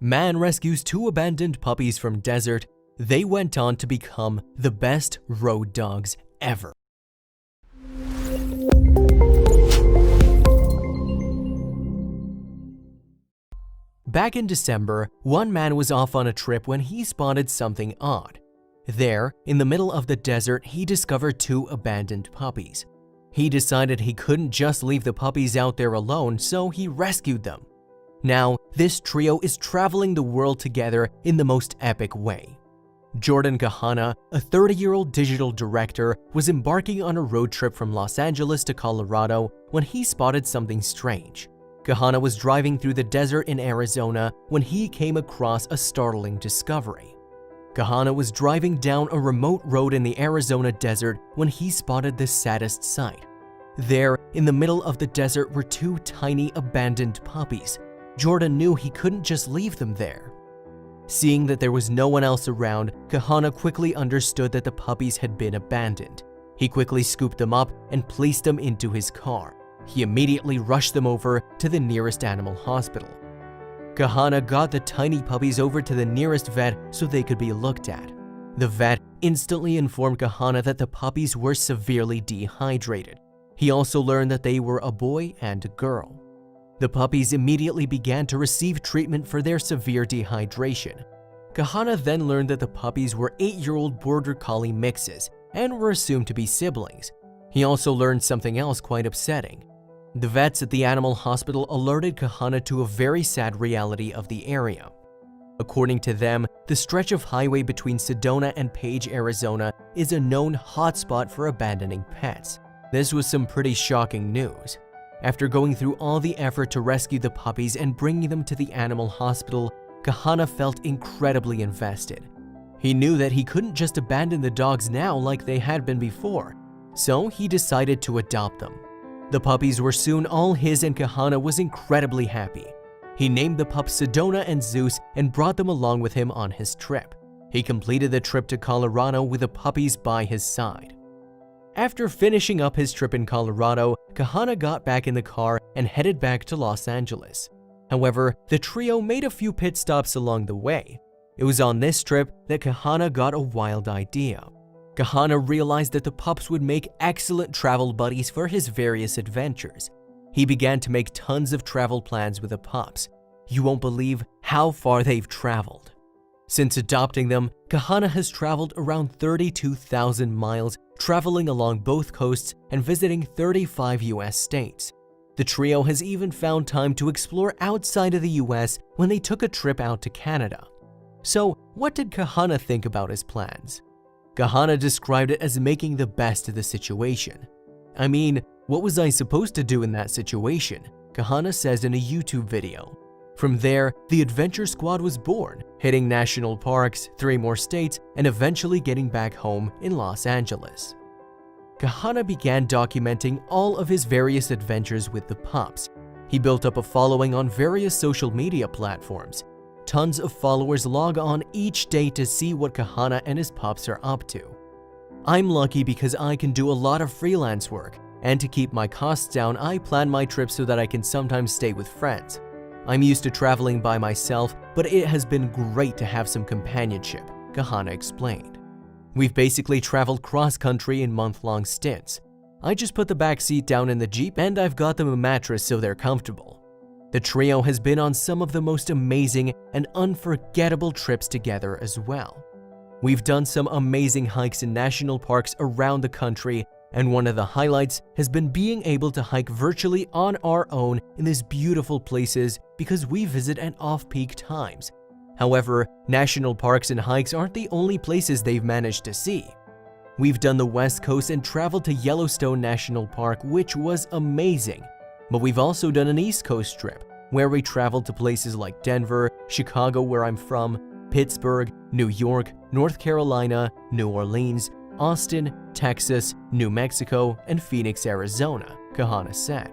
Man rescues 2 abandoned puppies from desert. They went on to become the best road dogs ever. Back in December, one man was off on a trip when he spotted something odd. There, in the middle of the desert, he discovered 2 abandoned puppies. He decided he couldn't just leave the puppies out there alone, so he rescued them. Now, this trio is traveling the world together in the most epic way. Jordan Kahana, a 30-year-old digital director, was embarking on a road trip from Los Angeles to Colorado when he spotted something strange. Kahana was driving through the desert in Arizona when he came across a startling discovery. Kahana was driving down a remote road in the Arizona desert when he spotted the saddest sight. There, in the middle of the desert, were 2 tiny abandoned puppies. Jordan knew he couldn't just leave them there. Seeing that there was no one else around, Kahana quickly understood that the puppies had been abandoned. He quickly scooped them up and placed them into his car. He immediately rushed them over to the nearest animal hospital. Kahana got the tiny puppies over to the nearest vet so they could be looked at. The vet instantly informed Kahana that the puppies were severely dehydrated. He also learned that they were a boy and a girl. The puppies immediately began to receive treatment for their severe dehydration. Kahana then learned that the puppies were 8-year-old border collie mixes and were assumed to be siblings. He also learned something else quite upsetting. The vets at the animal hospital alerted Kahana to a very sad reality of the area. According to them, the stretch of highway between Sedona and Page, Arizona is a known hotspot for abandoning pets. This was some pretty shocking news. After going through all the effort to rescue the puppies and bringing them to the animal hospital, Kahana felt incredibly invested. He knew that he couldn't just abandon the dogs now like they had been before, so he decided to adopt them. The puppies were soon all his and Kahana was incredibly happy. He named the pups Sedona and Zeus and brought them along with him on his trip. He completed the trip to Colorado with the puppies by his side. After finishing up his trip in Colorado, Kahana got back in the car and headed back to Los Angeles. However, the trio made a few pit stops along the way. It was on this trip that Kahana got a wild idea. Kahana realized that the pups would make excellent travel buddies for his various adventures. He began to make tons of travel plans with the pups. You won't believe how far they've traveled. Since adopting them, Kahana has traveled around 32,000 miles, traveling along both coasts and visiting 35 US states. The trio has even found time to explore outside of the US when they took a trip out to Canada. So, what did Kahana think about his plans? Kahana described it as making the best of the situation. I mean, what was I supposed to do in that situation? Kahana says in a YouTube video. From there, the Adventure Squad was born, hitting national parks, 3 more states, and eventually getting back home in Los Angeles. Kahana began documenting all of his various adventures with the pups. He built up a following on various social media platforms. Tons of followers log on each day to see what Kahana and his pups are up to. I'm lucky because I can do a lot of freelance work, and to keep my costs down, I plan my trips so that I can sometimes stay with friends. I'm used to traveling by myself, but it has been great to have some companionship, Kahana explained. We've basically traveled cross-country in month-long stints. I just put the back seat down in the Jeep and I've got them a mattress so they're comfortable. The trio has been on some of the most amazing and unforgettable trips together as well. We've done some amazing hikes in national parks around the country, and one of the highlights has been being able to hike virtually on our own in these beautiful places because we visit at off-peak times. However, national parks and hikes aren't the only places they've managed to see. We've done the West Coast and traveled to Yellowstone National Park, which was amazing. But we've also done an East Coast trip, where we traveled to places like Denver, Chicago where I'm from, Pittsburgh, New York, North Carolina, New Orleans, Austin, Texas, New Mexico, and Phoenix, Arizona, Kahana said.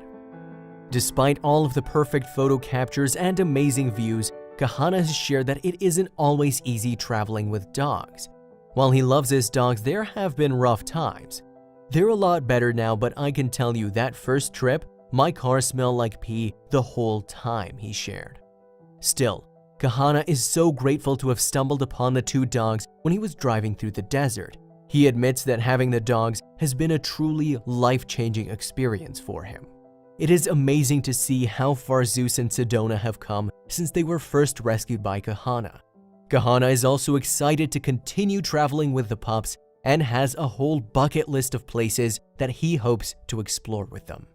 Despite all of the perfect photo captures and amazing views, Kahana has shared that it isn't always easy traveling with dogs. While he loves his dogs, there have been rough times. They're a lot better now, but I can tell you that first trip, my car smelled like pee the whole time, he shared. Still, Kahana is so grateful to have stumbled upon the two dogs when he was driving through the desert. He admits that having the dogs has been a truly life-changing experience for him. It is amazing to see how far Zeus and Sedona have come since they were first rescued by Kahana. Kahana is also excited to continue traveling with the pups and has a whole bucket list of places that he hopes to explore with them.